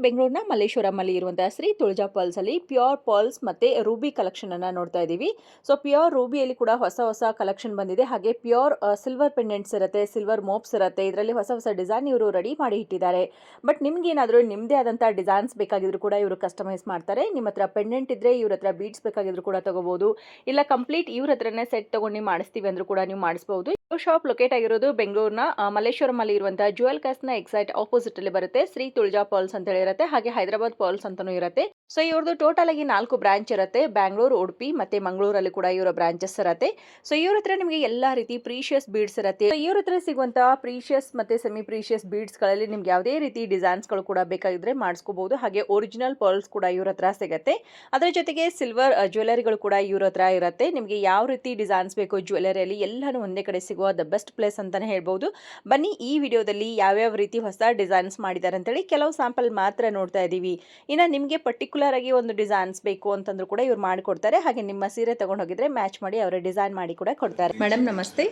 ಬೆಂಗಳೂರಿನ ಮಲ್ಲೇಶ್ವರಮಲ್ಲಿ ಇರುವಂತಹ ಶ್ರೀ ತುಳಜಾ ಪರ್ಲ್ಸ್ ಅಲ್ಲಿ ಪ್ಯೂರ್ ಪರ್ಲ್ಸ್ ಮತ್ತೆ ರೂಬಿ ಕಲೆಕ್ಷನ್ ಅನ್ನ ನೋಡ್ತಾ ಇದೀವಿ. ಸೊ ಪ್ಯೂರ್ ರೂಬಿಯಲ್ಲಿ ಕೂಡ ಹೊಸ ಕಲೆಕ್ಷನ್ ಬಂದಿದೆ. ಹಾಗೆ ಪ್ಯೂರ್ ಸಿಲ್ವರ್ ಪೆಂಡೆಂಟ್ಸ್ ಇರುತ್ತೆ, ಸಿಲ್ವರ್ ಮೋಪ್ಸ್ ಇರುತ್ತೆ. ಇದರಲ್ಲಿ ಹೊಸ ಡಿಸೈನ್ ಇವರು ರೆಡಿ ಮಾಡಿ ಇಟ್ಟಿದ್ದಾರೆ. ಬಟ್ ನಿಮ್ಗೆ ಏನಾದರೂ ನಿಮ್ಮದೇ ಆದಂತಹ ಡಿಸೈನ್ಸ್ ಬೇಕಾಗಿದ್ರು ಕೂಡ ಇವರು ಕಸ್ಟಮೈಸ್ ಮಾಡ್ತಾರೆ. ನಿಮ್ಮ ಹತ್ರ ಪೆಂಡೆಂಟ್ ಇದ್ರೆ ಇವ್ರ ಹತ್ರ ಬೀಡ್ಸ್ ಬೇಕಾಗಿದ್ರು ಕೂಡ ತಗೋಬಹುದು. ಇಲ್ಲ ಕಂಪ್ಲೀಟ್ ಇವ್ರ ಹತ್ರನೇ ಸೆಟ್ ತಗೊಂಡು ಮಾಡಿಸ್ತೀವಿ ಅಂದ್ರೂ ಕೂಡ ನೀವು ಮಾಡಿಸಬಹುದು. ಶಾಪ್ ಲೊಕೇಟ್ ಆಗಿರೋದು ಬೆಂಗಳೂರಿನ ಮಲ್ಲೇಶ್ವರಮಲ್ಲಿ ಇರುವಂತಹ ಜುವೆಲ್ ಕಾಸ್ನ ಎಕ್ಸೈಟ್ ಆಪೋಸಿಟ್ ಅಲ್ಲಿ ಬರುತ್ತೆ. ಶ್ರೀ ತುಳಜಾ ಪರ್ಲ್ಸ್ ಅಂತ ಹೇಳಿರುತ್ತೆ. ಹಾಗೆ ಹೈದರಾಬಾದ್ ಪರ್ಲ್ಸ್ ಅಂತಾನೂ ಇರುತ್ತೆ. ಸೊ ಇವ್ರದ್ದು ಟೋಟಲ್ ಆಗಿ 4 ಬ್ರಾಂಚ್ ಇರುತ್ತೆ. ಬ್ಯಾಂಗ್ಳೂರ್, ಉಡುಪಿ ಮತ್ತೆ ಮಂಗಳೂರಲ್ಲಿ ಕೂಡ ಇವರ ಬ್ರಾಂಚಸ್ ಇರುತ್ತೆ. ಸೊ ಇವ್ರ ಹತ್ರ ನಿಮಗೆ ಎಲ್ಲಾ ರೀತಿ ಪ್ರೀಶಿಯಸ್ ಬೀಡ್ಸ್ ಇರುತ್ತೆ. ಇವ್ರ ಹತ್ರ ಸಿಗುವಂತಹ ಪ್ರೀಶಿಯಸ್ ಮತ್ತೆ ಸೆಮಿ ಪ್ರೀಶಿಯಸ್ ಬೀಡ್ಸ್ ಗಳಲ್ಲಿ ನಿಮ್ಗೆ ಯಾವುದೇ ರೀತಿ ಡಿಸೈನ್ಸ್ ಗಳು ಕೂಡ ಬೇಕಾಗಿದ್ರೆ ಮಾಡಿಸ್ಕೋಬಹುದು. ಹಾಗೆ ಒರಿಜಿನಲ್ ಪರ್ಲ್ಸ್ ಕೂಡ ಇವ್ರ ಹತ್ರ ಸಿಗುತ್ತೆ. ಅದರ ಜೊತೆಗೆ ಸಿಲ್ವರ್ ಜ್ಯುವೆಲರಿಗಳು ಕೂಡ ಇವ್ರ ಹತ್ರ ಇರುತ್ತೆ. ನಿಮಗೆ ಯಾವ ರೀತಿ ಡಿಸೈನ್ಸ್ ಬೇಕು ಜ್ಯುವೆಲರಿಯಲ್ಲಿ ಎಲ್ಲಾನು ಒಂದೇ ಕಡೆ ಸಿಗುವ ದ ಬೆಸ್ಟ್ ಪ್ಲೇಸ್ ಅಂತಾನೆ ಹೇಳ್ಬಹುದು. ಬನ್ನಿ ಈ ವಿಡಿಯೋದಲ್ಲಿ ಯಾವ್ಯಾವ ರೀತಿ ಹೊಸ ಡಿಸೈನ್ಸ್ ಮಾಡಿದ್ದಾರೆ ಅಂತೇಳಿ ಕೆಲವು ಸ್ಯಾಂಪಲ್ ಮಾತ್ರ ನೋಡ್ತಾ ಇದೀವಿ. ಇನ್ನು ನಿಮಗೆ ಪರ್ಟಿಕ್ಯುಲರ್ ಆಗಿ ಒಂದು ಡಿಸೈನ್ಸ್ ಬೇಕು ಅಂತಂದ್ರೂ ಕೂಡ ಇವ್ರು ಮಾಡಿಕೊಡ್ತಾರೆ. ಹಾಗೆ ನಿಮ್ಮ ಸೀರೆ ತಗೊಂಡು ಹೋಗಿದ್ರೆ ಮ್ಯಾಚ್ ಮಾಡಿ ಅವರ ಡಿಸೈನ್ ಮಾಡಿ ಕೂಡ ಕೊಡ್ತಾರೆ. ಮೇಡಮ್ ನಮಸ್ತೆ.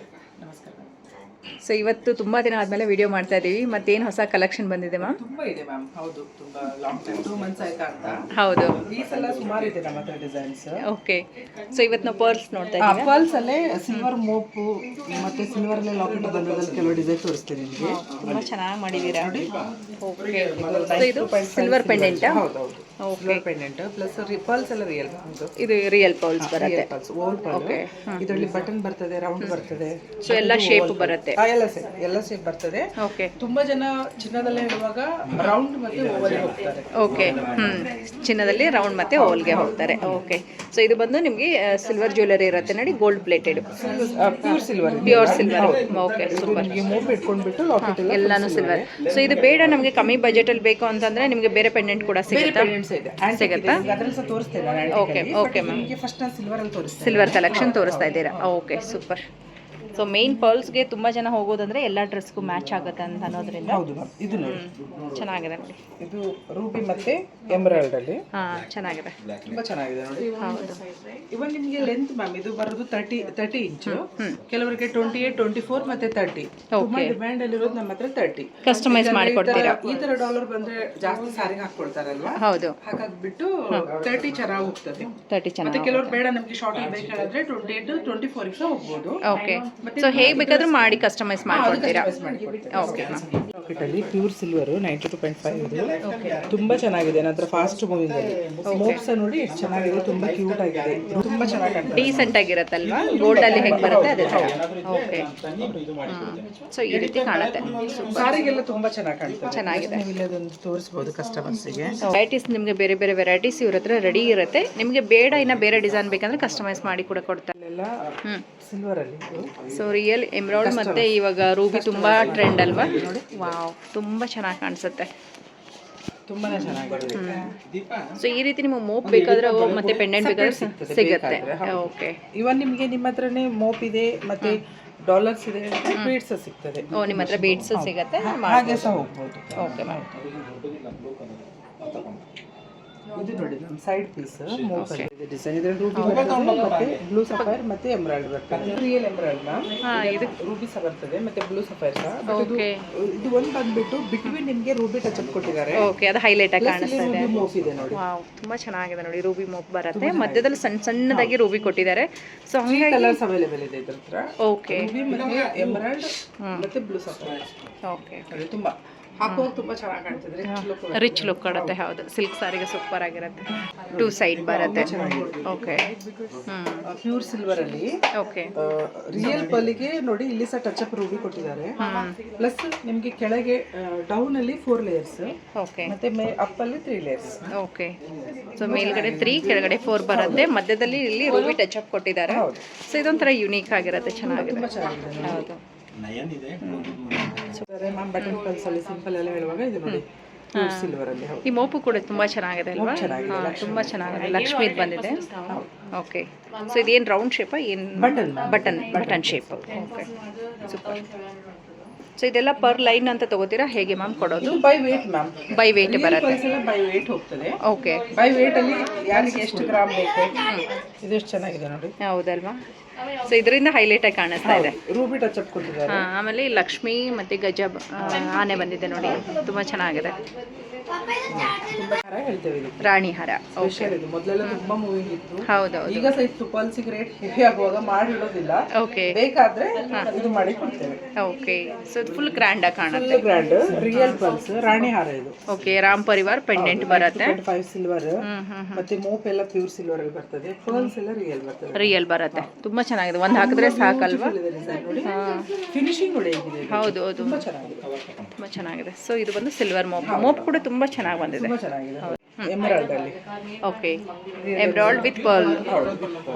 ನಮಸ್ಕಾರ. ಸೊ ಇವತ್ತು ತುಂಬಾ ದಿನ ಆದ್ಮೇಲೆ ವಿಡಿಯೋ ಮಾಡ್ತಾ ಇದೀವಿ. ಮತ್ತೇನು ಹೊಸ ಕಲೆಕ್ಷನ್ ಬಂದಿದೆ ಮ್ಯಾಮ್? ತುಂಬಾ ಇದೆ ಮ್ಯಾಮ್. ಹೌದು, ತುಂಬಾ ಲಾಂಗ್ ಟೈಮ್ 2 ಮಂತ್ಸ್ ಆಯ್ತಾ ಅಂತ. ಹೌದು, ಈ ಸಲ ಸುಮಾರು ಇದೆ ನಮ್ಮ ಹತ್ರ ಡಿಸೈನ್ಸ್. ಓಕೆ. ಸೊ ಇವತ್ತು ನಾವು ಪರ್ಲ್ಸ್ ನೋಡ್ತಾ ಇದೀವಿ. ಪರ್ಲ್ಸ್ ಅಲ್ಲೇ ಸಿಲ್ವರ್ ಮೋಪು ಮತ್ತೆ ಸಿಲ್ವರ್ ಅಲ್ಲೇ ಲಾಕೆಟ್ ಬಂದದಲ್ಲಿ ಕೆಲವು ಡಿಸೈನ್ ತೋರಿಸ್ತೀನಿ ನಿಮಗೆ. ತುಂಬಾ ಚೆನ್ನಾಗಿ ಮಾಡಿದೀರಾ. ಓಕೆ. ಸೊ ಇದು ಸಿಲ್ವರ್ ಪೆಂಡೆಂಟ್. ಹೌದು ಹೌದು, ಸಿಲ್ವರ್ ಪೆಂಡೆಂಟ್ ಪ್ಲಸ್ ಪರ್ಲ್ಸ್ ಎಲ್ಲ ರಿಯಲ್. ಇದು ರಿಯಲ್ ಪರ್ಲ್ಸ್ ಬರುತ್ತೆ. Old pearl. ಇದರಲ್ಲಿ ಬಟನ್ ಬರ್ತದೆ, ರೌಂಡ್ ಬರ್ತದೆ. ಸೊ ಎಲ್ಲ ಶೇಪ್ ಬರುತ್ತೆ. ಎಲ್ಲ ಸೇಪ್ ಬರ್ತದೆ. ಓಕೆ. ತುಂಬಾ ಜನ ಚಿನ್ನದಲ್ಲೇ ಹೇಳುವಾಗ ರೌಂಡ್ ಮತ್ತೆ ಓವಲ್ ಹೋಗ್ತಾರೆ. ಓಕೆ. ಚಿನ್ನದಲ್ಲಿ ರೌಂಡ್ ಮತ್ತೆ ಓವಲ್ಗೆ ಹೋಗ್ತಾರೆ. ಓಕೆ. ಸೊ ಇದು ಬಂದು ನಿಮಗೆ ಸಿಲ್ವರ್ ಜ್ಯುವೆಲರಿ ಇರುತ್ತೆ ನೋಡಿ, gold plated pure silver. Okay, super. ನಿಮಗೆ ಮೂವ್ ಇಟ್ಕೊಂಡ್ಬಿಟ್ಟು ಲಾಕೆಟ್ ಎಲ್ಲಾನು ಸಿಲ್ವರ್. ಸೊ ಇದು ಬೇಡ ನಮಗೆ ಕಮ್ಮಿ ಬಜೆಟ್ ಅಲ್ಲಿ ಬೇಕು ಅಂತಂದ್ರೆ ನಿಮಗೆ ಬೇರೆ ಪೆಂಡೆಂಟ್ ಕೂಡ ಸಿಗುತ್ತಾ? ಸಿಗುತ್ತಾ? Okay okay ma'am. First silver ಅಲ್ಲಿ ತೋರಿಸ್ತೀನಿ. ಸಿಲ್ವರ್ ಕಲೆಕ್ಷನ್ ತೋರಿಸ್ತಾ ಇದ್ದೀರಾ. Okay, super. ಸೊ ಮೇನ್ ಪರ್ಲ್ಸ್ಗೆ ತುಂಬ ಜನ ಹೋಗೋದಂದ್ರೆ ಎಲ್ಲ ಡ್ರೆಸ್ಗೂ ಮ್ಯಾಚ್ ಆಗುತ್ತೆ ಅಂತ ಅನ್ನೋದ್ರಿಂದ. ಹೌದು ಮ್ಯಾಮ್. ಇದು ನೋಡಿ, ಚೆನ್ನಾಗಿದೆ ನೋಡಿ. ಇದು ರೂಬಿ ಮತ್ತೆ ಎಮರಾಲ್ಡ್ ಅಲ್ಲಿ. ಚೆನ್ನಾಗಿದೆ, ತುಂಬಾ ಚೆನ್ನಾಗಿದೆ ನೋಡಿ. ಹೌದು. ಇವನ್ ನಿಮಗೆ ಲೆಂತ್ ಮ್ಯಾಮ್ ಇದು ಬರೋದು 30 ಇಂಚ್. ಕೆಲವರಿಗೆ 28, 24 ಮತ್ತೆ 30. ತುಂಬಾ ಡಿಮ್ಯಾಂಡ್ ಅಲ್ಲಿ ಇರೋದು ನಮ್ಮ ಹತ್ರ 30. ಕಸ್ಟಮೈಸ್ ಮಾಡಿಕೊಡ್ತೀರಾ? ಈ ತರ ಡಾಲರ್ ಬಂದ್ರೆ ಜಾಸ್ತಿ ಸಾರಿಗೆ ಹಾಕೊಳ್ತಾರಲ್ವಾ? ಹೌದು. ಹಾಗಾಗ್ಬಿಟ್ಟು 30 ಚೆನ್ನಾಗಿ ಹೋಗ್ತದೆ. 30 ಚೆನ್ನಾಗಿ. ಮತ್ತೆ ಕೆಲವರು ಬೇಡ ನಮಗೆ ಶಾರ್ಟ್ ಬೇಕಾದ್ರೆ 28, 24 ಗೆ ಹೋಗ್ಬೋದು. ಓಕೆ. ಸೊ ಹೇಗೆ ಬೇಕಾದ್ರೂ ಮಾಡಿ ಕಸ್ಟಮೈಸ್ ಮಾಡ್ಕೊಡ್ತೀರಾ? ಓಕೆ. ಲಾಕೆಟ್ ಅಲ್ಲಿ ಪ್ಯೂರ್ ಸಿಲ್ವರ್ 92.5 ಇದೆ. ತುಂಬಾ ಚೆನ್ನಾಗಿದೆ. ನಂತರ ಫಾಸ್ಟ್ ಮೂವಿಂಗ್ ಅಲ್ಲಿ ಮೋಪ್ಸ್ ನೋಡಿ ಎಷ್ಟು ಚೆನ್ನಾಗಿದೆ, ತುಂಬಾ ಕ್ಯೂಟ್ ಆಗಿದೆ, ತುಂಬಾ ಚೆನ್ನಾಗಿ ಕಾಣ್ತದೆ, ಡೀಸೆಂಟ್ ಆಗಿರುತ್ತಲ್ವಾ? ಗೋಲ್ಡ್ ಅಲ್ಲಿ ಹೇಗೆ ಬರುತ್ತೆ ಅದೇ ತರ. ಓಕೆ. ಸೊ ಈ ರೀತಿ ಕಾಣುತ್ತೆ. ಸಾರಿಗೆಲ್ಲ ತುಂಬಾ ಚೆನ್ನಾಗಿ ಕಾಣ್ತದೆ. ಚೆನ್ನಾಗಿದೆ. ನೀವು ಇಲ್ಲದೊಂದು ತೋರಿಸಬಹುದು ಕಸ್ಟಮರ್ಸ್ ಗೆ. ವೆರೈಟೀಸ್ ನಿಮಗೆ ಬೇರೆ ವೆರೈಟೀಸ್ ಇವ್ರ ಹತ್ರ ರೆಡಿ ಇರುತ್ತೆ. ನಿಮಗೆ ಬೇಡ ಇನ್ನ ಬೇರೆ ಡಿಸೈನ್ ಬೇಕಂದ್ರೆ ಕಸ್ಟಮೈಸ್ ಮಾಡಿ ಕೂಡ ಕೊಡ್ತಾರೆ. ಸಿಲ್ವರ್ ಅಲ್ಲಿ ಸೊ ರಿಯಲ್ ಎಮರಾಲ್ಡ್ ಮತ್ತೆ ಇವಾಗ ರೂಬಿ ತುಂಬಾ ಟ್ರೆಂಡ್ ಅಲ್ವಾ? ವಾವ್, ತುಂಬಾ ಚೆನ್ನಾಗಿ ಕಾಣಿಸುತ್ತೆ. ತುಂಬಾನೇ ಚೆನ್ನಾಗಿದೆ. ಸೊ ಈ ರೀತಿ ನಿಮಗೆ ಮೋಪ್ ಬೇಕಾದ್ರೆ ಮತ್ತೆ ಪೆಂಡೆಂಟ್ ಬೇಕಾದ್ರೆ ಸಿಗುತ್ತೆ. ಓಕೆ. ಇವನ್ ನಿಮಗೆ ನಿಮ್ಮ ಹತ್ರನೇ ಮೋಪ್ ಇದೆ ಮತ್ತೆ ಡಾಲರ್ಸ್ ಇದೆ, ಬೀಡ್ಸ್ ಸಿಗ್ತದೆ. ಓ, ನಿಮ್ಮ ಹತ್ರ ಬೀಡ್ಸ್ ಸಿಗುತ್ತೆ, ಹಾಗೆ ಸಹ ಹೋಗ್ಬೋದು. Okay ma'am. ಇದು ನೋಡಿ ನಮ್ಮ ಸೈಡ್ ಪೀಸ್ ಮೋಪ್ ಅಲ್ಲಿ ಇದೆ ಡಿಸೈನ್. ಇದರಲ್ಲಿ ರೂಬಿ ಮತ್ತೆ ಬ್ಲೂ ಸಫೈರ್ ಮತ್ತೆ ಎಮರಾಲ್ಡ್ ಬರ್ತದೆ. Real emerald ma'am. ಇದು ರೂಬಿ ಸಹ ಬರ್ತದೆ ಮತ್ತೆ ಬ್ಲೂ ಸಫೈರ್ ಸಹ. ಓಕೆ. ಇದು ಒಂದು ಬಂದ್ಬಿಟ್ಟು ಬಿಟ್ವೀನ್ ನಿಮಗೆ ರೂಬಿ ಟಚ್ ಅಪ್ ಕೊಟ್ಟಿದ್ದಾರೆ. ಓಕೆ, ಅದು ಹೈಲೈಟ್ ಆಗಿ ಕಾಣಿಸ್ತಾ ಇದೆ. ಮೋಪ್ ಇದೆ ನೋಡಿ. ವಾವ್, ತುಂಬಾ ಚೆನ್ನಾಗಿದೆ ನೋಡಿ. ರೂಬಿ ಮೋಪ್ ಬರುತ್ತೆ, ಮಧ್ಯದಲ್ಲಿ ಸಣ್ಣದಾಗಿ ರೂಬಿ ಕೊಟ್ಟಿದ್ದಾರೆ. ಸೊ ಹಂಗಾಗಿ ಕಲರ್ಸ್ ಅವೈಲೇಬಲ್ ಇದೆ ಇದರ ಹತ್ರ. ಓಕೆ. ರೂಬಿ ಮತ್ತೆ ಎಮರಾಲ್ಡ್ ಮತ್ತೆ ಬ್ಲೂ ಸಫೈರ್. ಓಕೆ. ಅದು ತುಂಬಾ ಹಾಕೋದು ತುಂಬಾ ಚೆನ್ನಾಗಿ ಕಾಣ್ತದೆ. ರಿಚ್ ಲುಕ್ ಕೊಡುತ್ತೆ. ಹೌದು, ಸಿಲ್ಕ್ ಸಾರಿಗೆ ಸೂಪರ್ ಆಗಿರುತ್ತೆ. 2 ಸೈಡ್ ಬರುತ್ತೆ. ಓಕೆ. ಪ್ಯೂರ್ ಸಿಲ್ವರ್ ಅಲ್ಲಿ. ಓಕೆ. ರಿಯಲ್ ಪರ್ಲಿಗೆ ನೋಡಿ ಇಲ್ಲಿ ಸಹ ಟಚ್ ಅಪ್ ರೂಬಿ ಕೊಟ್ಟಿದ್ದಾರೆ. ಪ್ಲಸ್ ನಿಮಗೆ ಕೆಳಗೆ ಡೌನ್ ಅಲ್ಲಿ 4 ಲೇಯರ್ಸ್. ಓಕೆ. ಮತ್ತೆ ಅಪ್ ಅಲ್ಲಿ 3 ಲೇಯರ್ಸ್. ಓಕೆ. ಸೊ ಮೇಲ್ಗಡೆ 3, ಕೆಳಗಡೆ 4 ಬರುತ್ತೆ. ಮಧ್ಯದಲ್ಲಿ ಇಲ್ಲಿ ರೂಬಿ ಟಚ್ ಅಪ್ ಕೊಟ್ಟಿದ್ದಾರೆ. ಸೊ ಇದೊಂಥರ ಯುನೀಕ್ ಆಗಿರುತ್ತೆ, ಚೆನ್ನಾಗಿದೆ. ಹೌದು. ಮ್ಯಾಮ್ ಬಟನ್ ಪಲ್ಸ್ ಅಲ್ಲಿ ಸಿಂಪಲ್ ಎಲ್ಲ ಹೇಳುವಾಗ ಇದು ನೋಡಿ ಸಿಲ್ವರ್ ಅಲ್ಲಿ. ಈ ಮೋಪು ಕೂಡ ತುಂಬಾ ಚೆನ್ನಾಗಿದೆ ಅಲ್ವಾ? ತುಂಬಾ ಚೆನ್ನಾಗಿದೆ. ಲಕ್ಷ್ಮೀ ಬಂದಿದೆ. ಓಕೆ. ಸೊ ಇದೇನು ರೌಂಡ್ ಶೇಪ್? ಏನು button shape. Okay, super. So ಇದೆಲ್ಲ ಪರ್ ಲೈನ್ ಅಂತ ತಗೋತೀರಾ ಹೇಗೆ ಮ್ಯಾಮ್ ಕೊಡೋದು? By weight ma'am. By weight ಬರುತ್ತೆ. ಬೈ ವೇಟ್ ಹೋಗ್ತದೆ. ಓಕೆ. ಬೈ ವೇಟ್ ಅಲ್ಲಿ ಯಾರಿಗೆ ಎಷ್ಟು ಗ್ರಾಮ್ ಬೇಕು ಇದೆಷ್ಟು ಚೆನ್ನಾಗಿದೆ ನೋಡಿ. ಹೌದಲ್ವಾ? ಸೊ ಇದರಿಂದ ಹೈಲೈಟ್ ಆಗಿ ಕಾಣಿಸ್ತಾ ಇದೆ. ರೂಬಿ ಟಚ್ ಅಪ್ ಕೊಟ್ಟಿದ್ದಾರೆ. ಆಮೇಲೆ ಲಕ್ಷ್ಮಿ ಮತ್ತೆ ಗಜ ಆನೆ ಬಂದಿದೆ ನೋಡಿ, ತುಂಬಾ ಚೆನ್ನಾಗಿದೆ. ತುಂಬಾ ಹಾರ ಹೇಳ್ತೇವೆ ಇದು ರಾಣಿ ಹಾರ. ಸ್ಪೆಷಲ್ ಇದು. ಮೊದಲೆಲ್ಲ ತುಂಬಾ ಮೂವಿಂಗ್ ಇತ್ತು. ಹೌದೌದು. ಈಗ ಸಹ ಪಲ್ಸಿಗೆ ರೇಟ್ ಹೆವಿ ಆಗುವಾಗ ಮಾಡಿ ಇಡೋದಿಲ್ಲ. ಓಕೆ. ಬೇಕಾದ್ರೆ ಇದು ಮಾಡಿ ಕೊಡ್ತೇವೆ. ಓಕೆ. ಸೊ ಫುಲ್ ಗ್ರ್ಯಾಂಡ್ ಆಗಿ ಕಾಣುತ್ತೆ. ಫುಲ್ ಗ್ರ್ಯಾಂಡ್ ರಿಯಲ್ ಪಲ್ಸ್ ರಾಣಿ ಹಾರ ಇದು. ಓಕೆ. ರಾಮ್ ಪರಿವಾರ್ ಪೆಂಡೆಂಟ್ ಬರುತ್ತೆ. 5 ಸಿಲ್ವರ್ ಮತ್ತೆ ಮೋಪ್ ಎಲ್ಲ ಪ್ಯೂರ್ ಸಿಲ್ವರ್ ಅಲ್ಲಿ ಬರ್ತದೆ. ಪರ್ಲ್ಸ್ ಎಲ್ಲ ರಿಯಲ್ ಬರ್ತದೆ. ರಿಯಲ್ ಬರುತ್ತೆ. ತುಂಬಾ ಚೆನ್ನಾಗಿದೆ. ಒಂದು ಹಾಕಿದ್ರೆ ಸಾಕಲ್ವಾ? ಫಿನಿಶಿಂಗ್ ನೋಡಿ ಹೇಗಿದೆ. ಹೌದು ಹೌದು, ತುಂಬಾ ಚೆನ್ನಾಗಿದೆ. ತುಂಬಾ ಚೆನ್ನಾಗಿದೆ. ಸೊ ಇದು ಬಂದು ಸಿಲ್ವರ್ ಮೋಪ್ ಕೂಡ ತುಂಬಾ ಚೆನ್ನಾಗಿ ಬಂದಿದೆ. ತುಂಬಾ ಚೆನ್ನಾಗಿದೆ. ಎಮರಾಲ್ಡ್ ಅಲ್ಲಿ. Okay. Emerald with pearl.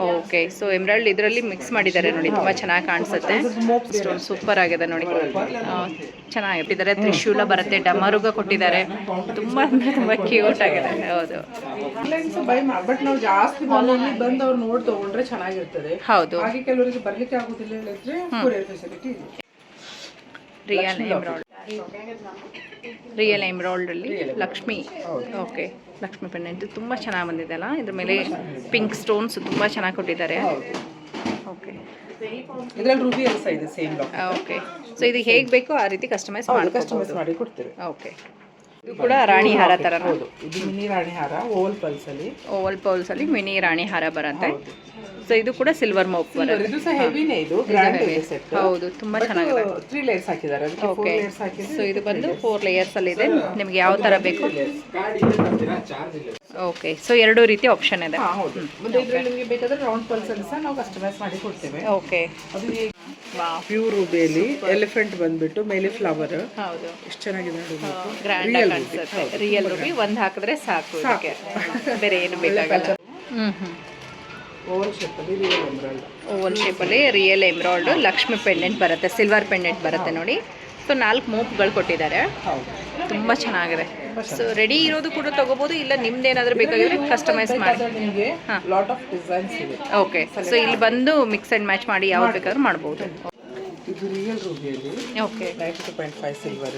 Okay. So emerald ಇದರಲ್ಲಿ ಮಿಕ್ಸ್ ಮಾಡಿದ್ದಾರೆ ನೋಡಿ, ತುಂಬಾ ಚೆನ್ನಾಗಿ ಕಾಣಿಸುತ್ತೆ. ಸ್ಟೋನ್ ಸೂಪರ್ ಆಗಿದೆ ನೋಡಿ, ಚೆನ್ನಾಗಿಟ್ಟಿದ್ದಾರೆ. ತ್ರಿಶೂಲ ಬರುತ್ತೆ, ಡಮರುಗ ಕೊಟ್ಟಿದ್ದಾರೆ. ತುಂಬಾ ಅಂದ್ರೆ ತುಂಬಾ ಕ್ಯೂಟ್ ಆಗಿದೆ. ಹೌದು. ಬಟ್ ನಾವು ಜಾಸ್ತಿ ಮಾಲಲ್ಲಿ ಬಂದು ಅವ್ರು ನೋಡಿ ತಗೊಂಡ್ರೆ ಚೆನ್ನಾಗಿರ್ತದೆ. ಹೌದು. ಹಾಗೆ ಕೆಲವರಿಗೆ ಬರ್ಲಿಕ್ಕೆ ಆಗುದಿಲ್ಲ ಹೇಳಿದ್ರೆ ಕೊರಿಯರ್ ಫೆಸಿಲಿಟಿ ಇದೆ. Real emerald. ರಿಯಲ್ ಎಮರಾಲ್ಡ್ ಅಲ್ಲಿ ಲಕ್ಷ್ಮಿ. ಓಕೆ. ಲಕ್ಷ್ಮಿ ಪೆಂಡೆಂಟ್ ತುಂಬಾ ಚೆನ್ನಾಗಿ ಬಂದಿದೆ ಅಲ್ಲ. ಇದ್ರ ಮೇಲೆ ಪಿಂಕ್ ಸ್ಟೋನ್ಸ್ ತುಂಬಾ ಚೆನ್ನಾಗಿ ಕೊಟ್ಟಿದ್ದಾರೆ. ಓಕೆ. ಇದರಲ್ಲಿ ರೂಬಿ ಎಲ್ಲ ಇದೆ ಸೇಮ್ ಲಾಕ್. ಓಕೆ. ಸೊ ಇದು ಹೇಗೆ ಬೇಕೋ ಆ ರೀತಿ ಕಸ್ಟಮೈಸ್ ಮಾಡಿ ಕೊಡ್ತೇವೆ. ಓಕೆ. ಇದು ಕೂಡ ರಾಣಿ ಹಾರ ತರ. ಹೌದು. ಇದು ಮಿನಿ ರಾಣಿ ಹಾರ ಓವಲ್ ಪಲ್ಸ್ ಅಲ್ಲಿ. ಓವಲ್ ಪಲ್ಸ್ ಅಲ್ಲಿ ಮಿನಿ ರಾಣಿ ಹಾರ ಬರುತ್ತೆ. ಸೊ ಇದು ಕೂಡ ಸಿಲ್ವರ್ ಮೋಪ್ ಬರುತ್ತೆ. ಇದು ಸಹ ಹೆವಿನೇ. ಇದು ಗ್ರ್ಯಾಂಡ್ ಇದೆ ಸೆಟ್. ಹೌದು, ತುಂಬಾ ಚೆನ್ನಾಗಿದೆ. 3 ಲೇಯರ್ಸ್ ಹಾಕಿದ್ದಾರೆ. ಅದಕ್ಕೆ 4 ಲೇಯರ್ಸ್ ಹಾಕಿದ್ದಾರೆ. ಸೊ ಇದು ಬಂದು 4 ಲೇಯರ್ಸ್ ಅಲ್ಲಿ ಇದೆ. ನಿಮಗೆ ಯಾವ ತರ ಬೇಕು. ಓಕೆ. ಸೊ ಎರಡು ರೀತಿ ಆಪ್ಷನ್ ಇದೆ. ಹೌದು. ಮತ್ತೆ ಇದರಲ್ಲಿ ನಿಮಗೆ ಬೇಕಾದ್ರೆ ರೌಂಡ್ ಪಲ್ಸ್ ಅಲ್ಲಿ ಸಹ ನಾವು ಕಸ್ಟಮೈಸ್ ಮಾಡಿ ಕೊಡ್ತೇವೆ. ಓಕೆ. ಅದು ಪ್ಯೂರ್ ರೂಬಿಯಲ್ಲಿ ಎಲಿಫೆಂಟ್ ಬಂದ್ಬಿಟ್ಟು ಮೇಲೆ ಫ್ಲವರ್. ಹೌದು. ಎಷ್ಟು ಚೆನ್ನಾಗಿದೆ ನೋಡಿ. ಗ್ರ್ಯಾಂಡ್ ಆಗಿ ಕಾಣಿಸುತ್ತೆ. ರಿಯಲ್ ರೂಬಿ ಒಂದು ಹಾಕಿದ್ರೆ ಸಾಕು. ಇದಕ್ಕೆ ಬೇರೆ ಏನು ಬೇಕಾಗಲ್ಲ. ಓವಲ್ ಶೇಪ್ ಅಲ್ಲಿ ರಿಯಲ್ ಎಮರಾಲ್ಡ್. ಓವಲ್ ಶೇಪ್ ಅಲ್ಲಿ ರಿಯಲ್ ಎಮರಾಲ್ಡ್ ಲಕ್ಷ್ಮಿ ಪೆಂಡೆಂಟ್ ಬರುತ್ತೆ, ಸಿಲ್ವರ್ ಪೆಂಡೆಂಟ್ ಬರುತ್ತೆ ನೋಡಿ. ಸೊ 4 ಮೋಪ್ಗಳು ಕೊಟ್ಟಿದ್ದಾರೆ. ತುಂಬಾ ಚೆನ್ನಾಗಿದೆ. ಸೊ ರೆಡಿ ಇರೋದು ಕೂಡ ತಗೋಬಹುದು, ಇಲ್ಲ ನಿಮ್ದೇನಾದ್ರೂ ಬೇಕಾಗಿದ್ರೆ ಕಸ್ಟಮೈಸ್ ಮಾಡಿ. ನಿಮಗೆ ಲಾಟ್ ಆಫ್ ಡಿಸೈನ್ಸ್ ಇದೆ. ಓಕೆ. ಸೊ ಇಲ್ಲಿ ಬಂದು ಮಿಕ್ಸ್ ಅಂಡ್ ಮ್ಯಾಚ್ ಮಾಡಿ ಯಾವ್ದು ಬೇಕಾದ್ರೂ ಮಾಡಬಹುದು. ಇದು ರಿಯಲ್ ರೂಬಿಯಲ್ಲಿ. ಓಕೆ. 92.5 ಸಿಲ್ವರ್.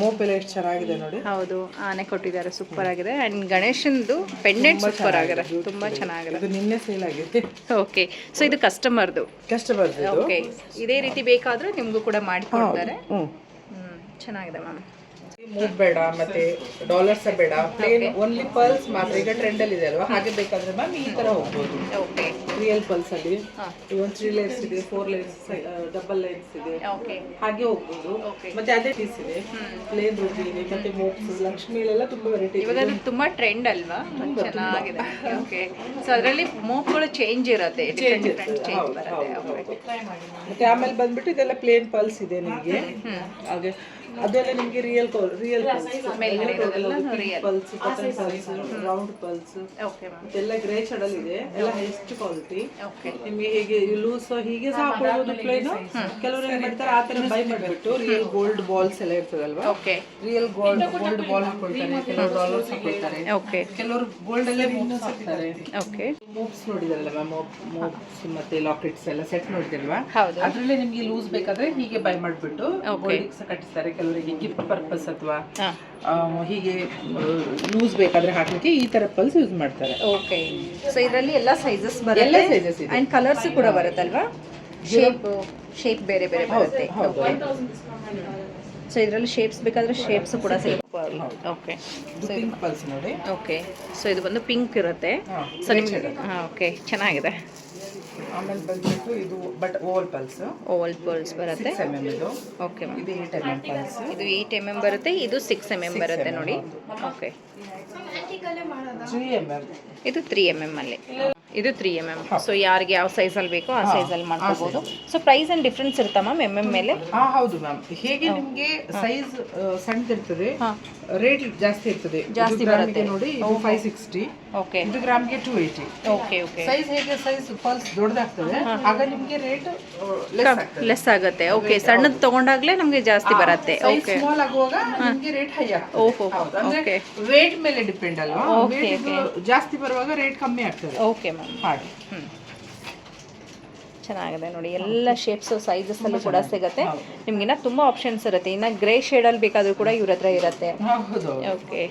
ಮೋಪ್ ಎಲ್ಲ ಎಷ್ಟು ಚೆನ್ನಾಗಿದೆ ನೋಡಿ. ಹೌದು, ಆನೆ ಕೊಟ್ಟಿದ್ದಾರೆ, ಸೂಪರ್ ಆಗಿದೆ. ಅಂಡ್ ಗಣೇಶನ್ದು ಪೆಂಡೆಂಟ್ ಸೂಪರ್ ಆಗಿದೆ, ತುಂಬಾ ಚೆನ್ನಾಗಿದೆ. ಇದು ನಿನ್ನೆ ಸೇಲ್ ಆಗಿದೆ. ಓಕೆ. ಸೊ ಇದು ಕಸ್ಟಮರ್ದು. ಓಕೆ. ಇದೇ ರೀತಿ ಬೇಕಾದ್ರೆ ನಿಮಗೂ ಕೂಡ ಮಾಡಿ ಕೊಡ್ತಾರೆ. ಚೆನ್ನಾಗಿದೆ ಮ್ಯಾಮ್. ಮೂವ್ ಬೇಡ ಮತ್ತೆ ಡಾಲರ್ಸ್ ಬೇಡ, ಪ್ಲೇನ್ ಓನ್ಲಿ ಪಲ್ಸ್ ಮಾತ್ರ ಈಗ ಟ್ರೆಂಡ್ ಅಲ್ಲಿ ಇದೆ ಅಲ್ವಾ, ಹಾಗೆ ಬೇಕಾದ್ರೆ ಮ್ಯಾಮ್ ಈ ತರ ಹೋಗ್ಬೋದು. ಓಕೆ. ರಿಯಲ್ ಪಲ್ಸ್ ಅಲ್ಲಿ ಒಂದು 3 ಲೇಯರ್ಸ್ ಇದೆ, 4 ಲೇಯರ್ಸ್, ಡಬಲ್ ಲೇಯರ್ಸ್ ಇದೆ, ಓಕೆ, ಹಾಗೆ ಹೋಗ್ಬೋದು. ಮತ್ತೆ ಅದೇ ಪೀಸ್ ಇದೆ, ಪ್ಲೇನ್ ರೂಬಿ ಇದೆ, ಮತ್ತೆ ಮೋಪ್ಸ್, ಲಕ್ಷ್ಮಿಲೆಲ್ಲ ತುಂಬಾ ವೆರೈಟಿ. ಇವಾಗ ಅದು ತುಂಬಾ ಟ್ರೆಂಡ್ ಅಲ್ವಾ, ಚೆನ್ನಾಗಿದೆ. ಓಕೆ. ಸೊ ಅದರಲ್ಲಿ ಮೋಪ್ಗಳು ಚೇಂಜ್ ಇರುತ್ತೆ, ಡಿಫ್ರೆಂಟ್ ಚೇಂಜ್ ಬರುತ್ತೆ. ಮತ್ತೆ ಆಮೇಲೆ ಬಂದ್ಬಿಟ್ಟು ಇದೆಲ್ಲ ಪ್ಲೇನ್ ಪಲ್ಸ್ ಇದೆ ನಿಮಗೆ. ಹಾಗೆ ಅದೆಲ್ಲ ನಿಮಗೆ ರಿಯಲ್ ಪಲ್ಸ್, ಮೇಲ್ಗಡೆ ಇರೋದೆಲ್ಲ real pulse, button pulse, round pulse, okay ma'am. ಇದೆಲ್ಲ ಗ್ರೇ ಶಡಲ್ ಇದೆ, ಎಲ್ಲ ಬೆಸ್ಟ್ ಕ್ವಾಲಿಟಿ. ಓಕೆ. ನಿಮಗೆ ಹೇಗೆ ಲೂಸ್ ಹೀಗೆ ಸಹ ಹಾಕೊಳ್ಳಬಹುದು, ಪ್ಲೇನ್. ಕೆಲವರು ಏನ್ ಮಾಡ್ತಾರೆ ಆ ತರ ಬೈ ಮಾಡ್ಬಿಟ್ಟು ರಿಯಲ್ ಗೋಲ್ಡ್ ಬಾಲ್ಸ್ ಎಲ್ಲ ಇರ್ತದಲ್ವಾ, ಓಕೆ, ರಿಯಲ್ ಗೋಲ್ಡ್ ಬಾಲ್ ಹಾಕೊಳ್ತಾರೆ, ಕೆಲವರು ಡಾಲರ್ಸ್ ಹಾಕೊಳ್ತಾರೆ, ಓಕೆ, ಕೆಲವರು ಗೋಲ್ಡ್ ಅಲ್ಲೇ ಮೋಪ್ಸ್ ಹಾಕ್ತಾರೆ. ಓಕೆ. ಮೋಪ್ಸ್ ನೋಡಿದಾರಲ್ಲ ಮ್ಯಾಮ್, ಮೋಪ್ಸ್ ಮತ್ತೆ ಲಾಕೆಟ್ಸ್ ಎಲ್ಲ ಸೆಟ್ ನೋಡಿದಿಲ್ವಾ, ಹೌದು. ಅದ್ರಲ್ಲೇ ನಿಮ್ಗೆ ಲೂಸ್ ಬೇಕಾದ್ರೆ ಹೀಗೆ ಬೈ ಮಾಡ್ಬಿಟ್ಟು ಗೋಲ್ಡ್ ಕಟ್ಟಿಸ್ತಾರೆ. ಕೆಲವರಿಗೆ ಗಿಫ್ಟ್ ಪರ್ಪಸ್ ಅಥವಾ ಹೀಗೆ ಲೂಸ್ ಬೇಕಾದ್ರೆ ಹಾಕ್ಲಿಕ್ಕೆ ಈ ತರ ಪಲ್ಸ್ ಯೂಸ್ ಮಾಡ್ತಾರೆ. ಓಕೆ. ಸೊ ಇದರಲ್ಲಿ ಎಲ್ಲ ಸೈಜಸ್ ಬರುತ್ತೆ, ಎಲ್ಲ ಸೈಜಸ್ ಇದೆ, ಅಂಡ್ ಕಲರ್ಸ್ ಕೂಡ ಬರುತ್ತಲ್ವಾ, ಶೇಪ್ ಬೇರೆ ಬೇರೆ ಬರುತ್ತೆ. ಸೊ ಇದರಲ್ಲಿ ಶೇಪ್ಸ್ ಬೇಕಾದ್ರೆ ಶೇಪ್ಸ್ ಕೂಡ ಸಿಗುತ್ತೆ. ಓಕೆ. ಪಿಂಕ್ ಪಲ್ಸ್ ನೋಡಿ. ಓಕೆ. ಸೊ ಇದು ಬಂದು ಪಿಂಕ್ ಇರುತ್ತೆ. ಸೊ ನಿಮಗೆ ಓಕೆ, ಚೆನ್ನಾಗಿದೆ. ಆಮೇಲೆ ಬಂದ್ಬಿಟ್ಟು ಇದು but Oval pulse, Oval pulse ಬರುತ್ತೆ. 6 mm ಇದು. ಓಕೆ. ಇದು 8 mm ಪಲ್ಸ್. ಇದು 8 mm ಬರುತ್ತೆ, ಇದು 6 mm ಬರುತ್ತೆ ನೋಡಿ. ಓಕೆ. 3 mm. ಇದು 3 mm ಅಲ್ಲಿ, ಇದು 3 mm. ಸೊ ಯಾರಿಗೆ ಯಾವ ಸೈಜಲ್ಲಿ ಬೇಕೋ ಆ ಸೈಜಲ್ಲಿ ಮಾಡ್ಕೋಬಹುದು. ಸೊ ಪ್ರೈಸ್ ಅಂಡ್ ಡಿಫ್ರೆನ್ಸ್ ಇರುತ್ತಾ ಮ್ಯಾಮ್ MM ಮೇಲೆ? ಹೌದು ಮ್ಯಾಮ್. ಹೇಗೆ ನಿಮಗೆ ಸೈಜ್ ಸಣ್ಣದಿರ್ತದೆ, ರೇಟ್ ಜಾಸ್ತಿ ಇರ್ತದೆ. ಜಾಸ್ತಿ ಬರುತ್ತೆ ನೋಡಿ, ಇದು 560. ಓಕೆ. ಇದು ಗ್ರಾಮ್ಗೆ 280. ಓಕೆ. ಓಕೆ. ಸೈಜ್ ಹೇಗೆ ಸೈಜ್ ಪಲ್ಸ್ ದೊಡ್ಡದಾಗ್ತದೆ ಆಗ ನಿಮಗೆ ರೇಟ್ ಲೆಸ್ ಆಗುತ್ತೆ. ಓಕೆ. ಸಣ್ಣದು ತಗೊಂಡಾಗ್ಲೇ ನಮಗೆ ಜಾಸ್ತಿ ಬರುತ್ತೆ. ಓಕೆ. ಸ್ಮಾಲ್ ಆಗುವಾಗ ನಿಮಗೆ ರೇಟ್ ಹೈ ಆಗ್ತದೆ. ಓಹೋ. ಓಕೆ. ವೇಟ್ ಮೇಲೆ ಡಿಪೆಂಡ್ ಅಲ್ವಾ, ವೇಟ್ ಜಾಸ್ತಿ ಬರುವಾಗ ರೇಟ್ ಕಮ್ಮಿ ಆಗ್ತದೆ. Okay ma'am. ಹಾಗೆ ಚೆನ್ನಾಗಿದೆ ನೋಡಿ, ಎಲ್ಲ ಶೇಪ್ಸ್ ಸೈಜಸ್ ಅಲ್ಲೂ ಕೂಡ ಸಿಗುತ್ತೆ ನಿಮ್ಗಿನ್ನ ತುಂಬಾ ಆಪ್ಷನ್ಸ್ ಇರುತ್ತೆ. ಇನ್ನ ಗ್ರೇ ಶೇಡ್ ಅಲ್ಲಿ ಬೇಕಾದ್ರೂ ಕೂಡ ಇವ್ರ ಹತ್ರ ಇರುತ್ತೆ. ಹೌದು. ಓಕೆ.